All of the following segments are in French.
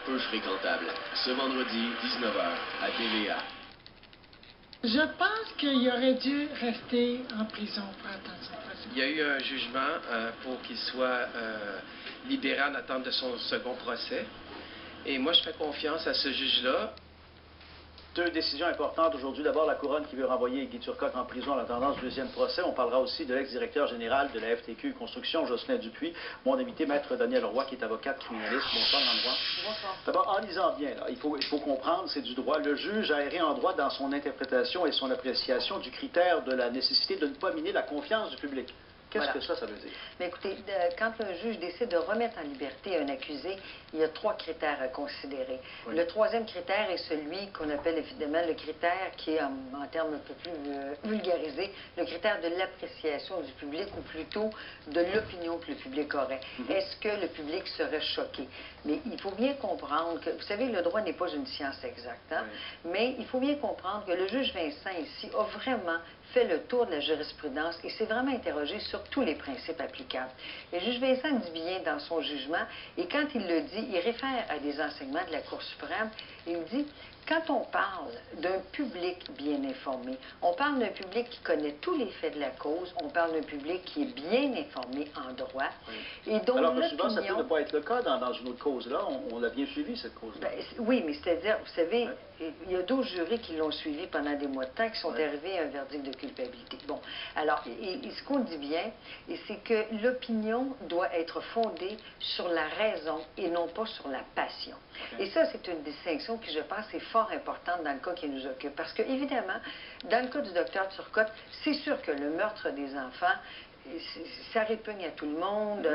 peu fréquentable. Ce vendredi, 19 h, à TVA. Je pense qu'il aurait dû rester en prison pour attendre son procès. Il y a eu un jugement pour qu'il soit libéré en attente de son second procès. Et moi, je fais confiance à ce juge-là. Deux décisions importantes aujourd'hui. D'abord, la Couronne qui veut renvoyer Guy Turcotte en prison en attendant ce deuxième procès. On parlera aussi de l'ex-directeur général de la FTQ Construction, Jocelyn Dupuis. Mon invité, Maître Daniel Roy, qui est avocate criminaliste. Bonsoir, Mme Roy. Bonsoir. D'abord, en lisant bien, là, il faut comprendre, c'est du droit. Le juge a erré en droit dans son interprétation et son appréciation du critère de la nécessité de ne pas miner la confiance du public. Qu'est-ce que ça veut dire? Mais écoutez, quand un juge décide de remettre en liberté un accusé, il y a trois critères à considérer. Oui. Le troisième critère est celui qu'on appelle évidemment le critère qui est, en termes un peu plus vulgarisés, le critère de l'appréciation du public, ou plutôt de l'opinion que le public aurait. Est-ce que le public serait choqué? Mais il faut bien comprendre que, vous savez, le droit n'est pas une science exacte, hein? Oui. Mais il faut bien comprendre que le juge Vincent ici a vraiment fait le tour de la jurisprudence et s'est vraiment interrogé sur tous les principes applicables. Le juge Vincent dit bien dans son jugement, et quand il le dit, il réfère à des enseignements de la Cour suprême, et il dit, quand on parle d'un public bien informé, on parle d'un public qui connaît tous les faits de la cause, on parle d'un public qui est bien informé en droit, et dont Alors, l'opinion... souvent, ça peut ne pas être le cas dans une autre cause. Là, on l'a bien suivi, cette cause-là. Oui, mais c'est-à-dire, vous savez, il y a 12 jurys qui l'ont suivi pendant des mois de temps, qui sont arrivés à un verdict de culpabilité. Bon, alors, et ce qu'on dit bien, c'est que l'opinion doit être fondée sur la raison et non pas sur la passion. Et ça, c'est une distinction qui, je pense, est fort importante dans le cas qui nous occupe. Parce que, évidemment, dans le cas du docteur Turcotte, c'est sûr que le meurtre des enfants, ça répugne à tout le monde,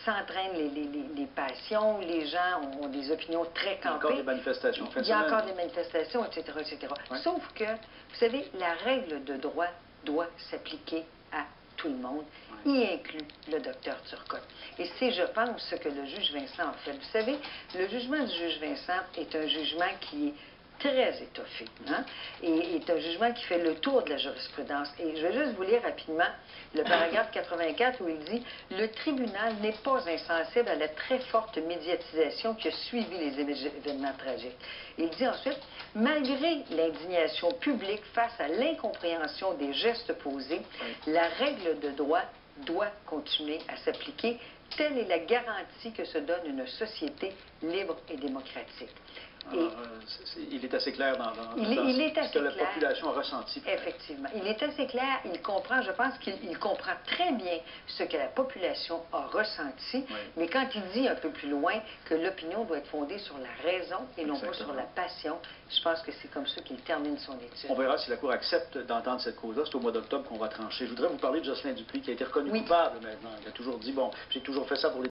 ça entraîne les passions, les gens ont des opinions très campées. Il y a encore des manifestations. Il y a encore des manifestations, etc., etc. Ouais. Sauf que, vous savez, la règle de droit doit s'appliquer à tout le monde, y inclut le docteur Turcotte. Et c'est, je pense, ce que le juge Vincent a fait. Vous savez, le jugement du juge Vincent est un jugement qui est très étoffé, hein? Et est un jugement qui fait le tour de la jurisprudence. Et je vais juste vous lire rapidement le paragraphe 84 où il dit « Le tribunal n'est pas insensible à la très forte médiatisation qui a suivi les événements tragiques. » Il dit ensuite « Malgré l'indignation publique face à l'incompréhension des gestes posés, la règle de droit doit continuer à s'appliquer. Telle est la garantie que se donne une société libre et démocratique. » Il est assez clair dans ce que la population a ressenti. Effectivement. Il est assez clair, il comprend, je pense qu'il comprend très bien ce que la population a ressenti, mais quand il dit un peu plus loin que l'opinion doit être fondée sur la raison et non pas sur la passion, je pense que c'est comme ça qu'il termine son étude. On verra si la Cour accepte d'entendre cette cause-là. C'est au mois d'octobre qu'on va trancher. Je voudrais vous parler de Jocelyn Dupuis, qui a été reconnu coupable maintenant. Il a toujours dit, bon, j'ai toujours fait ça pour les